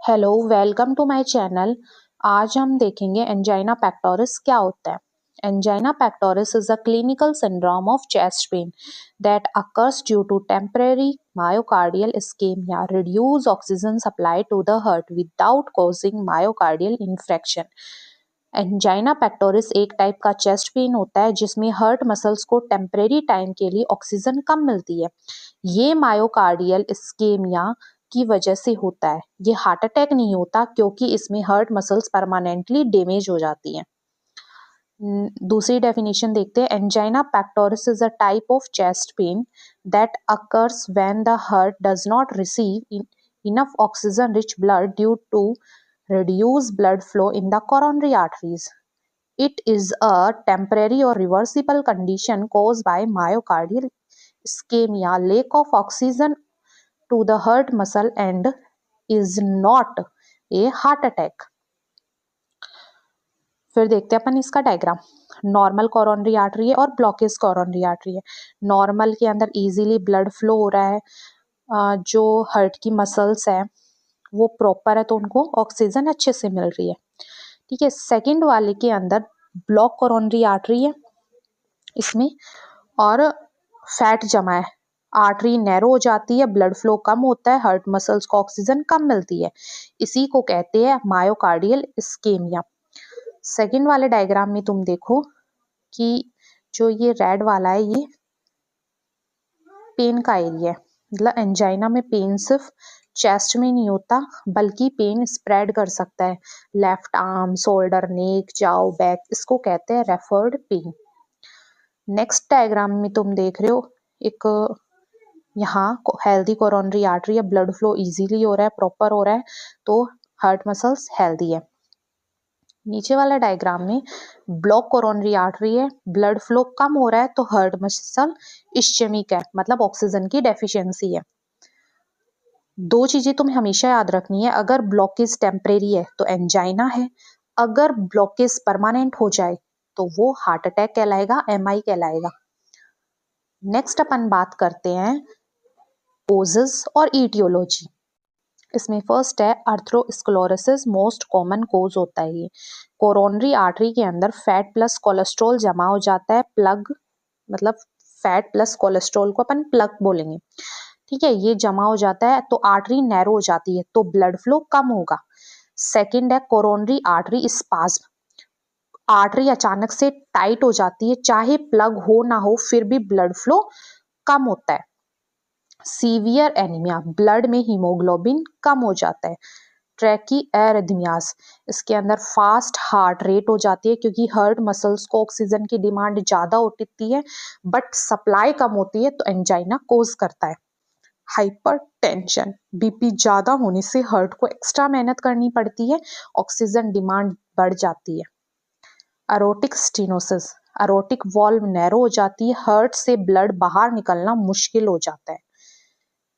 Hello, welcome to my channel. आज हम देखेंगे एंजाइना पेक्टोरिस क्या होता है। Angina pectoris is a clinical syndrome of chest pain that occurs due to temporary myocardial ischemia, reduce oxygen supply to the heart without causing myocardial infarction. Angina pectoris एक type का chest pain होता है जिसमें heart muscles को temporary time के लिए oxygen कम मिलती है। ये मायोकार्डियल इस्केमिया की वजह से होता है। ये हार्ट अटैक नहीं होता क्योंकि इसमें हार्ट मसल्स परमानेंटली डैमेज हो जाती हैं। दूसरी डेफिनेशन देखते हैं। Angina pectoris is a type of chest pain that occurs when the heart does not receive enough oxygen rich blood due to reduced blood flow in the coronary arteries. It is a temporary or reversible condition caused by myocardial ischemia, lack of oxygen to the heart muscle, and is not a heart attack. फिर देखते हैं अपन इसका diagram. Normal coronary artery है और blockage coronary artery है। Normal के अंदर easily blood flow हो रहा है, जो हार्ट की मसल्स है वो प्रॉपर है तो उनको ऑक्सीजन अच्छे से मिल रही है। ठीक है। सेकंड वाले के अंदर ब्लॉक कोरोनरी आर्टरी है इसमें, और फैट जमा है, आर्टरी नैरो हो जाती है, ब्लड फ्लो कम होता है, हार्ट मसल्स को ऑक्सीजन कम मिलती है। इसी को कहते हैं मायोकार्डियल इस्केमिया। सेकंड वाले डायग्राम में तुम देखो कि जो ये रेड वाला है ये पेन का एरिया है। मतलब एंजाइना में पेन सिर्फ चेस्ट में नहीं होता बल्कि पेन स्प्रेड कर सकता है। लेफ्ट आर्म, शोल्डर, नेक, जाओ, बैक, इसको कहते हैं रेफर्ड पेन। नेक्स्ट डायग्राम में तुम देख रहे हो एक यहाँ हेल्दी कोरोनरी आर्टरी है, ब्लड फ्लो इजीली हो रहा है, प्रॉपर हो रहा है, तो हार्ट मसल्स हेल्दी है। नीचे वाला डायग्राम में ब्लॉक कोरोनरी आर्टरी है, ब्लड फ्लो कम हो रहा है तो हार्ट मसल इस्चेमिक है, मतलब ऑक्सीजन की डेफिशिएंसी है। दो चीजें तुम्हें हमेशा याद रखनी है। अगर ब्लॉकेज टेम्परेरी है तो एंजाइना है, अगर ब्लॉकेज परमानेंट हो जाए तो वो हार्ट अटैक कहलाएगा, एमआई कहलाएगा। नेक्स्ट अपन बात करते हैं कोजेस और ईटियोलॉजी। इसमें फर्स्ट है अर्थरोस्क्लेरोसिस, मोस्ट कॉमन कोज होता है ये। कोरोनरी आर्टरी के अंदर फैट प्लस कोलेस्ट्रॉल जमा हो जाता है। प्लग मतलब फैट प्लस कोलेस्ट्रॉल को अपन प्लग बोलेंगे। ठीक है, ये जमा हो जाता है तो आर्टरी नैरो हो जाती है तो ब्लड फ्लो कम होगा। सेकंड है कोरोनरी आर्टरी स्पाज्म, आर्टरी अचानक से टाइट हो जाती है, चाहे प्लग हो ना हो फिर भी ब्लड फ्लो कम होता है। सीवियर एनीमिया, ब्लड में हीमोग्लोबिन कम हो जाता है। ट्रैकी एरिथमियास, इसके अंदर फास्ट हार्ट रेट हो जाती है क्योंकि हार्ट मसल्स को ऑक्सीजन की डिमांड ज्यादा होती है बट सप्लाई कम होती है तो एंजाइना कोज करता है। हाइपरटेंशन, बीपी ज्यादा होने से हार्ट को एक्स्ट्रा मेहनत करनी पड़ती है, ऑक्सीजन डिमांड बढ़ जाती है। अरोटिक स्टेनोसिस, अरोटिक वॉल्व नैरो हो जाती है, हार्ट से ब्लड बाहर निकलना मुश्किल हो जाता है।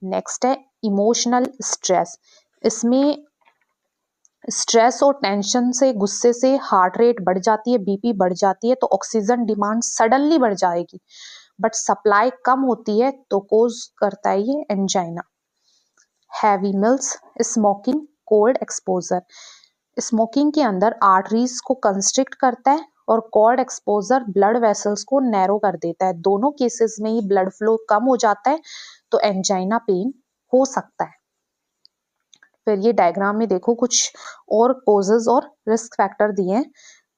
नेक्स्ट है इमोशनल स्ट्रेस, इसमें स्ट्रेस और टेंशन से, गुस्से से हार्ट रेट बढ़ जाती है, बीपी बढ़ जाती है तो ऑक्सीजन डिमांड सडनली बढ़ जाएगी बट सप्लाई कम होती है तो कोज करता है ये angina. Heavy meals, smoking, cold exposure, smoking के अंदर आर्टरीज को कंस्ट्रिक्ट करता है और कोल्ड एक्सपोजर ब्लड वेसल्स को नैरो कर देता है। दोनों केसेस में ही ब्लड फ्लो कम हो जाता है तो एंजाइना पेन हो सकता है। फिर ये डायग्राम में देखो कुछ और कोजेस और रिस्क फैक्टर दिए हैं।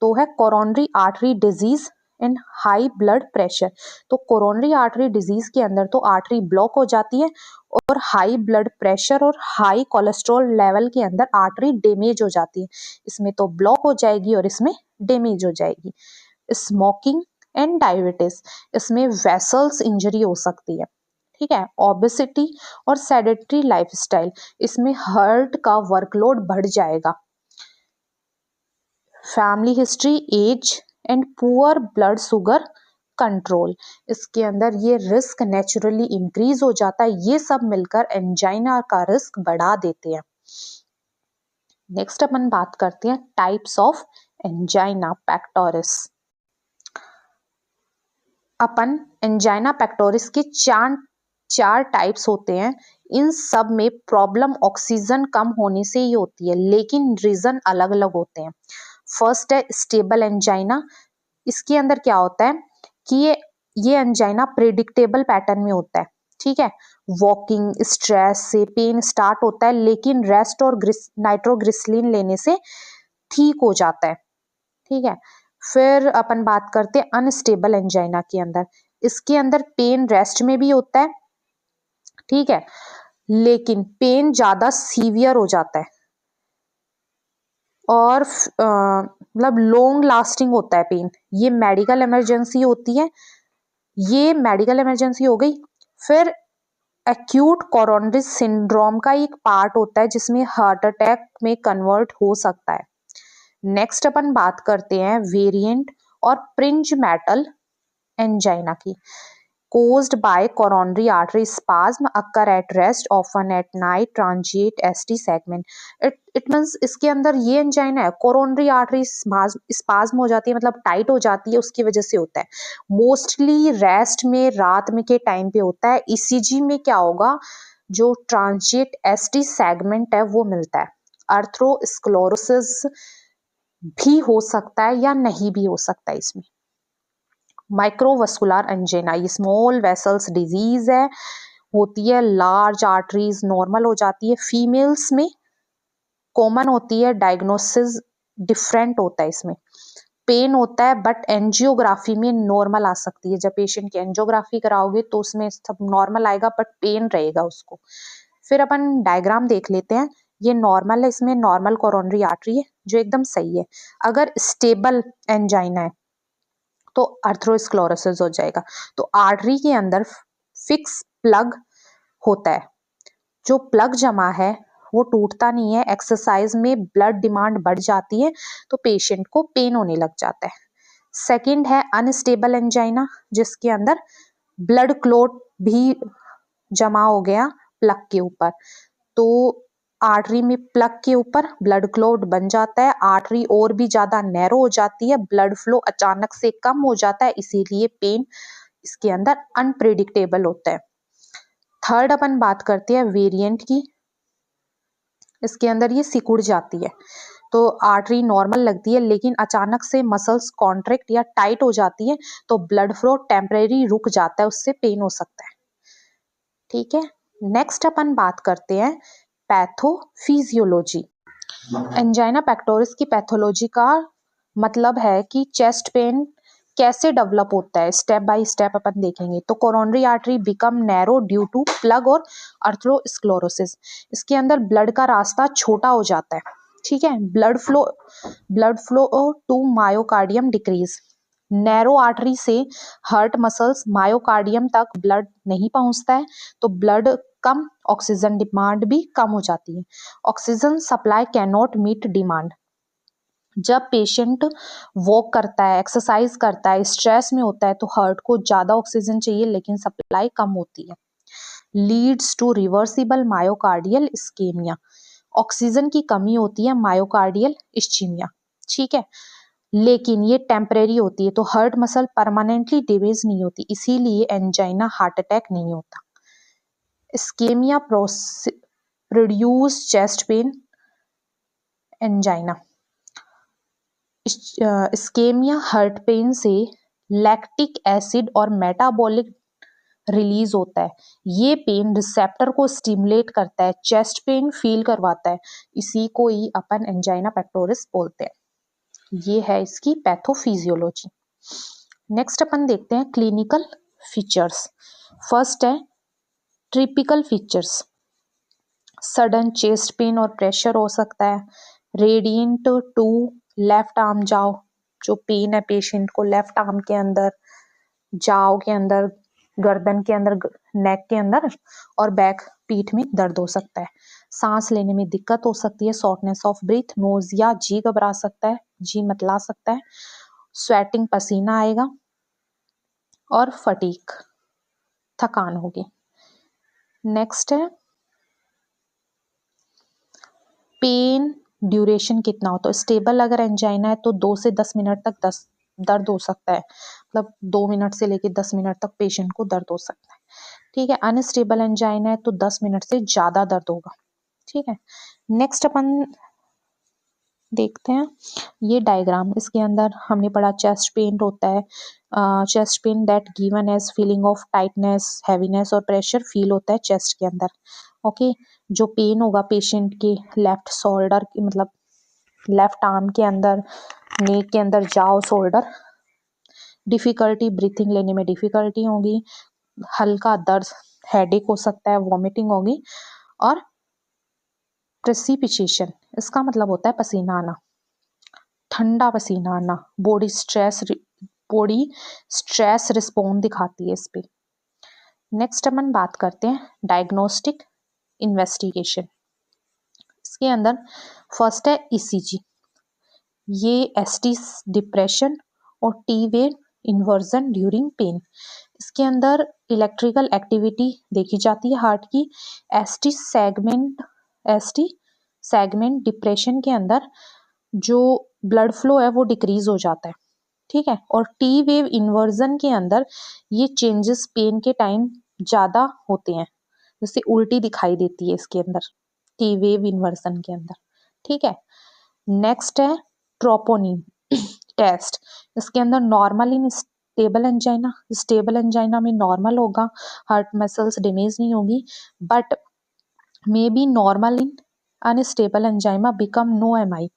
तो है coronary artery disease and high blood pressure. तो कोरोनरी आर्टरी डिजीज के अंदर तो आर्टरी ब्लॉक हो जाती है और हाई ब्लड प्रेशर और हाई कोलेस्ट्रॉल लेवल के अंदर आर्टरी डैमेज हो जाती है। इसमें तो ब्लॉक हो जाएगी और इसमें डैमेज हो जाएगी। स्मोकिंग एंड डायबिटीज, इसमें वेसल्स इंजरी हो सकती है। ठीक है। ओबेसिटी और सेडेंटरी लाइफस्टाइल, इसमें हार्ट का वर्कलोड बढ़ जाएगा। Family history, age and poor blood sugar control, इसके अंदर ये रिस्क नेचुरली इंक्रीज हो जाता है। ये सब मिलकर एंजाइना का रिस्क बढ़ा देते हैं। नेक्स्ट अपन बात करते हैं types of angina pectoris. Upon angina pectoris के चार टाइप्स होते हैं। इन सब में प्रॉब्लम ऑक्सीजन कम होने से ही होती है, लेकिन रीजन अलग अलग होते हैं। फर्स्ट है स्टेबल एंजाइना। इसके अंदर क्या होता है कि ये एंजाइना प्रिडिक्टेबल पैटर्न में होता है, ठीक है। वॉकिंग स्ट्रेस से पेन स्टार्ट होता है, लेकिन रेस्ट और नाइट्रोग्लिसरीन लेने से ठीक हो जाता है, ठीक है। फिर अपन बात करते हैं अनस्टेबल एंजाइना के अंदर। इसके अंदर पेन रेस्ट में भी होता है, ठीक है, लेकिन पेन ज्यादा सीवियर हो जाता है और मतलब लॉन्ग लास्टिंग होता है पेन। ये मेडिकल इमरजेंसी होती है, ये मेडिकल इमरजेंसी हो गई। फिर एक्यूट कोरोनरी सिंड्रोम का एक पार्ट होता है जिसमें हार्ट अटैक में कन्वर्ट हो सकता है। नेक्स्ट अपन बात करते हैं वेरिएंट और प्रिंज मेटल एंजाइना की। caused by coronary artery spasm occur at rest often at night transient ST segment। it means इसके अंदर ये एंजाइना है, कोरोनरी आर्टरी स्पाज्म हो जाती है, मतलब टाइट हो जाती है, उसकी वजह से होता है। मोस्टली रेस्ट में रात में के टाइम पे होता है। ईसीजी में क्या होगा, जो ट्रांजिट एसटी सेगमेंट है वो मिलता है। अर्थरोस्क्लेरोसिस भी हो सकता है या नहीं भी हो सकता है इसमें। माइक्रोवस्कुलर एंजाइना, ये स्मॉल वेसल्स डिजीज है, होती है, लार्ज आर्टरीज नॉर्मल हो जाती है, फीमेल्स में कॉमन होती है, डायग्नोसिस डिफरेंट होता है इसमें। पेन होता है बट एंजियोग्राफी में नॉर्मल आ सकती है। जब पेशेंट की एंजियोग्राफी कराओगे तो उसमें सब नॉर्मल आएगा बट पेन रहेगा उसको। फिर अपन डायग्राम देख लेते हैं। ये नॉर्मल है, इसमें नॉर्मल कोरोनरी आर्टरी है जो एकदम सही है। अगर स्टेबल एंजाइना है तो अर्थरोस्क्लेरोसिस हो जाएगा। तो आर्टरी के अंदर फिक्स प्लग होता है, जो प्लग जमा है वो टूटता नहीं है। एक्सरसाइज में ब्लड डिमांड बढ़ जाती है तो पेशेंट को पेन होने लग जाता है। सेकंड है अनस्टेबल एंजाइना, जिसके अंदर ब्लड क्लॉट भी जमा हो गया प्लग के ऊपर, तो आर्टरी में प्लग के ऊपर ब्लड क्लॉट बन जाता है, आर्टरी और भी ज्यादा नैरो हो जाती है, ब्लड फ्लो अचानक से कम हो जाता है, इसीलिए पेन इसके अंदर अनप्रेडिक्टेबल होता है। थर्ड अपन बात करते हैं वेरिएंट की। इसके अंदर ये सिकुड़ जाती है, तो आर्टरी नॉर्मल लगती है, लेकिन अचानक से मसल्स कॉन्ट्रैक्ट या टाइट हो जाती है तो ब्लड फ्लो टेम्परेरी रुक जाता है, उससे पेन हो सकता है, ठीक है। नेक्स्ट अपन बात करते हैं पैथोफिजियोलॉजी। एंजाइना पेक्टोरिस की पैथोलॉजी का मतलब है कि चेस्ट पेन कैसे डेवलप होता है, स्टेप बाय स्टेप अपन देखेंगे। तो coronary artery become narrow due to plug और अर्थरोस्क्लेरोसिस। इसके अंदर ब्लड का रास्ता छोटा हो जाता है, ठीक है। Blood flow to myocardium decrease. Narrow artery से हार्ट मसल्स मायोकार्डियम तक ब्लड नहीं पहुंचता है, तो ब्लड कम, ऑक्सीजन डिमांड भी कम हो जाती है। Oxygen supply can not meet demand. जब पेशेंट वॉक करता है, एक्सरसाइज करता है, स्ट्रेस में होता है तो हार्ट को ज्यादा ऑक्सीजन चाहिए लेकिन सप्लाई कम होती है। Leads to reversible myocardial ischemia. Oxygen की कमी होती है, मायोकार्डियल इस्कीमिया, ठीक है, लेकिन ये टेम्परेरी होती है, तो हार्ट मसल परमानेंटली डैमेज नहीं होती, इसीलिए एंजाइना हार्ट अटैक नहीं होता। Ischemia produce chest pain. Angina ischemia heart pain से लैक्टिक एसिड और मेटाबॉलिक रिलीज होता है। ये पेन रिसेप्टर को स्टिमुलेट करता है, चेस्ट पेन फील करवाता है, इसी को ही अपन एंजाइना पेक्टोरिस बोलते हैं। ये है इसकी पैथोफिजियोलॉजी। नेक्स्ट अपन देखते हैं क्लिनिकल फीचर्स। फर्स्ट है typical features. Sudden chest pain और प्रेशर हो सकता है। रेडिएंट टू लेफ्ट आर्म जाओ, जो पेन है पेशेंट को लेफ्ट आर्म के अंदर, जाओ के अंदर, गर्दन के अंदर, नेक के अंदर और बैक पीठ में दर्द हो सकता है। सांस लेने में दिक्कत हो सकती है, शॉर्टनेस ऑफ ब्रीथ, नोजिया, जी घबरा सकता है, जी मतला सकता है, स्वेटिंग पसीना आएगा और फटीग थकान होगी। नेक्स्ट है पेन ड्यूरेशन कितना हो, तो स्टेबल अगर एंजाइना है तो 2 से 10 मिनट तक दर्द हो सकता है, मतलब 2 मिनट से लेकर 10 मिनट तक पेशेंट को दर्द हो सकता है। ठीक है। अनस्टेबल एंजाइना है तो 10 मिनट से ज़्यादा दर्द होगा। ठीक है। नेक्स्ट अपन देखते हैं ये डायग्राम। इसके अंदर हमने पढ़ा चेस्ट पेन होता है, chest pain that given as feeling of tightness, heaviness और प्रेशर फील होता है चेस्ट के अंदर। ओके। जो पेन होगा पेशेंट के लेफ्ट शोल्डर मतलब लेफ्ट आर्म के अंदर, नेक के अंदर, जाओ, शोल्डर, डिफिकल्टी ब्रीथिंग लेने में डिफिकल्टी होगी, हल्का दर्द, हेडेक हो सकता है, वॉमिटिंग होगी, और प्रेसिपिटेशन, इसका मतलब होता है पसीना आना, ठंडा पसीना आना, बॉडी स्ट्रेस रिस्पॉन्स दिखाती है इस पे। नेक्स्ट अपन बात करते हैं डायग्नोस्टिक इन्वेस्टिगेशन। इसके अंदर फर्स्ट है ईसीजी। ये एसटी डिप्रेशन और T wave inversion during pain. इसके अंदर इलेक्ट्रिकल एक्टिविटी देखी जाती है हार्ट की। एसटी सेगमेंट डिप्रेशन के अंदर जो ब्लड फ्लो है वो डिक्रीज हो जाता है। ठीक है। और टी वेव इन्वर्जन के अंदर ये चेंजेस पेन के टाइम ज़्यादा होते हैं, जैसे उल्टी दिखाई देती है इसके अंदर टी वेव इन्वर्जन के अंदर। ठीक है। नेक्स्ट है ट्रोपोनिन टेस्ट। इसके अंदर नॉर्मल इन स्टेबल एंजाइना में नॉर्मल होगा, हार्ट मसल्स डैमेज नहीं होगी, but may be normal in unstable angina become no MI.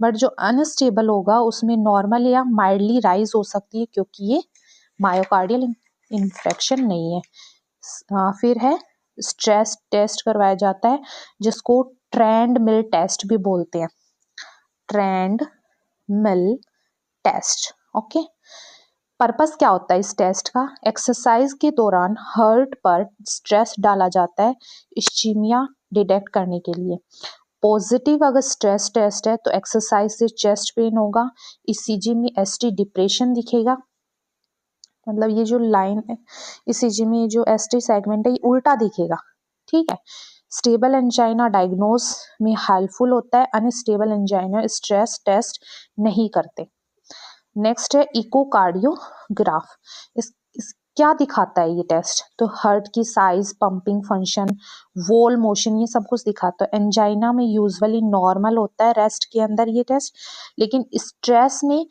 But जो अनस्टेबल होगा उसमें नॉर्मल या माइल्डली राइज हो सकती है क्योंकि ये मायोकार्डियल इन्फेक्शन नहीं है। फिर है स्ट्रेस टेस्ट करवाया जाता है जिसको ट्रेंड मिल टेस्ट भी बोलते हैं, ट्रेंड मिल टेस्ट। ओके। पर्पस क्या होता है इस टेस्ट का? एक्सरसाइज के दौरान हार्ट पर स्ट्रेस डाला जाता है इस्चीमिया डिटेक्ट करने के लिए। पॉजिटिव अगर स्ट्रेस टेस्ट है तो एक्सरसाइज से चेस्ट पेन होगा, ईसीजी में एसटी डिप्रेशन दिखेगा, मतलब ये जो लाइन है ईसीजी में जो एसटी सेगमेंट है ये उल्टा दिखेगा। ठीक है। स्टेबल एंजाइना डायग्नोज में हेल्पफुल होता है, अनस्टेबल एंजाइना स्ट्रेस टेस्ट नहीं करते। नेक्स्ट है इकोकार्डियोग्राफ। इस क्या दिखाता है ये टेस्ट? तो हार्ट की size, pumping function, wall motion, ये सब कुछ दिखाता है। एंजाइना में यूजुअली नॉर्मल होता है रेस्ट के अंदर ये टेस्ट, लेकिन स्ट्रेस में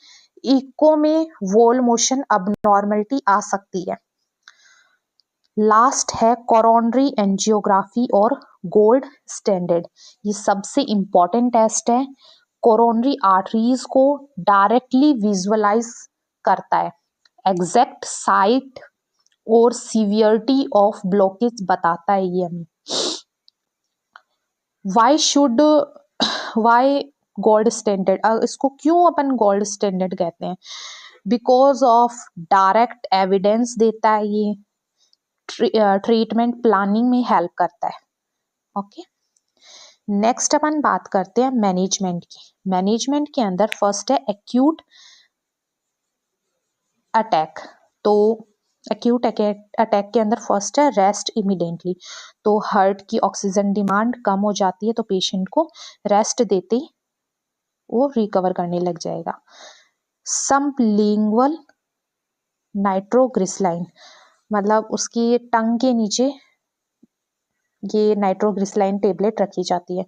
इको में वॉल मोशन अबनॉर्मलिटी आ सकती है। लास्ट है कोरोनरी एंजियोग्राफी और गोल्ड स्टैंडर्ड। ये सबसे इंपॉर्टेंट टेस्ट है, कोरोनरी आर्टरीज को डायरेक्टली विजुअलाइज करता है, एग्जैक्ट साइट और सीवियरिटी ऑफ ब्लॉकेज बताता है ये हमें। वाई गोल्ड स्टैंडर्ड, इसको क्यों अपन गोल्ड स्टैंडर्ड कहते हैं? बिकॉज ऑफ डायरेक्ट एविडेंस देता है ये, ट्रीटमेंट प्लानिंग में हेल्प करता है। ओके। नेक्स्ट अपन बात करते हैं मैनेजमेंट की। मैनेजमेंट के अंदर फर्स्ट है एक्यूट अटैक। तो एक्यूट अटैक के अंदर फर्स्ट है रेस्ट इमीडिएटली। तो हार्ट की ऑक्सीजन डिमांड कम हो जाती है तो पेशेंट को रेस्ट देते ही वो रिकवर करने लग जाएगा। सबलिंगुअल नाइट्रोग्लिसराइन, मतलब उसकी टंग के नीचे ये नाइट्रोग्लिसराइन टेबलेट रखी जाती है।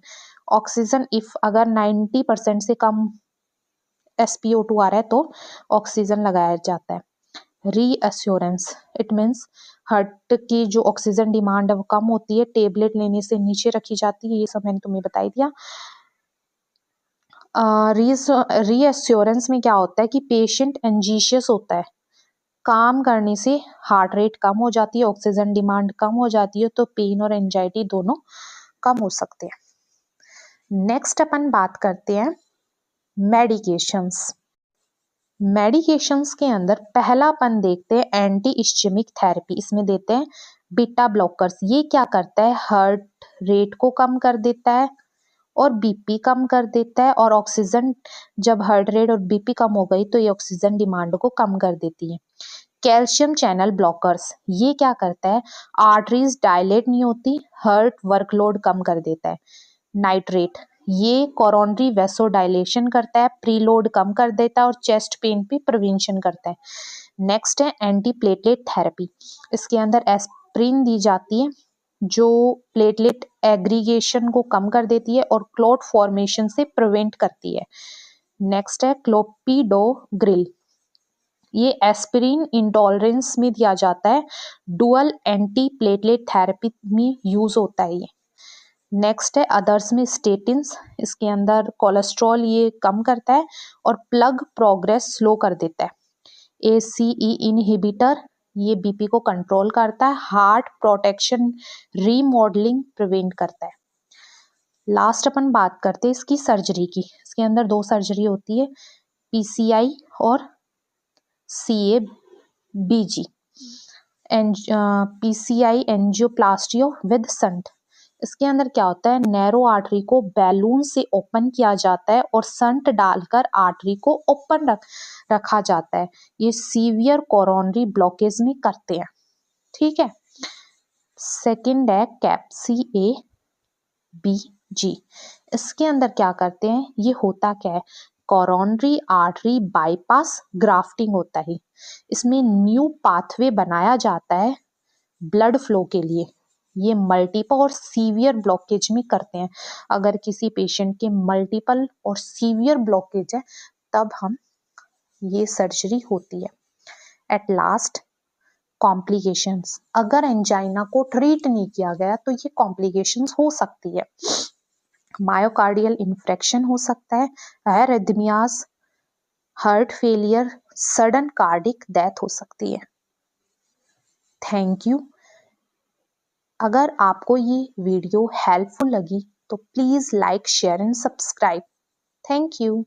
ऑक्सीजन इफ अगर 90% से कम SpO2 आ रहा है तो ऑक्सीजन लगाया जाता है। रीअश्योरेंस, इट मीन्स हार्ट की जो ऑक्सीजन डिमांड है वो कम होती है, टेबलेट लेने से नीचे रखी जाती है, ये सब मैंने तुम्हें बता दिया। रीअश्योरेंस में क्या होता है कि पेशेंट एंजिशियस होता है, काम करने से हार्ट रेट कम हो जाती है, ऑक्सीजन डिमांड कम हो जाती है, तो पेन और एंजाइटी दोनों कम हो सकते हैं। नेक्स्ट अपन बात करते हैं मेडिकेशंस। मेडिकेशंस के अंदर पहला अपन देखते हैं एंटी इस्चेमिक थेरेपी। इसमें देते हैं बीटा ब्लॉकर्स। ये क्या करता है? हार्ट रेट को कम कर देता है और बीपी कम कर देता है, और ऑक्सीजन जब हार्ट रेट और बीपी कम हो गई तो ये ऑक्सीजन डिमांड को कम कर देती है। कैल्शियम चैनल ब्लॉकर्स, ये क्या करता है? आर्टरीज डायलेट नहीं होती, हार्ट वर्कलोड कम कर देता है। नाइट्रेट, ये कोरोनरी वेसोडाइलेशन करता है, प्रीलोड कम कर देता है और चेस्ट पेन पे प्रिवेंशन करता है। नेक्स्ट है एंटी प्लेटलेट थेरेपी। इसके अंदर एस्पिरिन दी जाती है जो प्लेटलेट एग्रीगेशन को कम कर देती है और क्लॉट फॉर्मेशन से प्रिवेंट करती है। नेक्स्ट है क्लोपिडोग्रिल, ये एस्पिरिन इंटॉलरेंस में दिया जाता है, डुअल एंटी प्लेटलेट थेरेपी में यूज होता है ये। नेक्स्ट है अदर्स में स्टेटिन्स, इसके अंदर कोलेस्ट्रॉल ये कम करता है और प्लग प्रोग्रेस स्लो कर देता है। ACE इनहिबिटर, ये बीपी को कंट्रोल करता है, हार्ट प्रोटेक्शन रीमॉडलिंग प्रिवेंट करता है। लास्ट अपन बात करते हैं इसकी सर्जरी की। इसके अंदर 2 सर्जरी होती है, PCI और CABG। PCI angioplasty with shunt, इसके अंदर क्या होता है, नैरो आर्टरी को बैलून से ओपन किया जाता है और शंट डालकर आर्टरी को ओपन रखा जाता है। ये सीवियर कोरोनरी ब्लॉकेज में करते हैं, ठीक है। सेकंड है CABG, इसके अंदर क्या करते हैं, ये होता क्या है, कोरोनरी आर्टरी बाईपास ग्राफ्टिंग होता है। इसमें न्यू पाथवे बनाया जाता है ब्लड फ्लो के लिए। ये मल्टीपल और सीवियर ब्लॉकेज में करते हैं। अगर किसी पेशेंट के मल्टीपल और सीवियर ब्लॉकेज है तब हम ये सर्जरी होती है। एट लास्ट कॉम्प्लिकेशंस, अगर एंजाइना को ट्रीट नहीं किया गया तो ये कॉम्प्लिकेशंस हो सकती है। मायोकार्डियल इन्फ्रेक्शन हो सकता है, arrhythmias, heart failure, sudden cardiac death हो सकती है। Thank you. अगर आपको ये वीडियो हेल्पफुल लगी तो please like, share and subscribe. Thank you.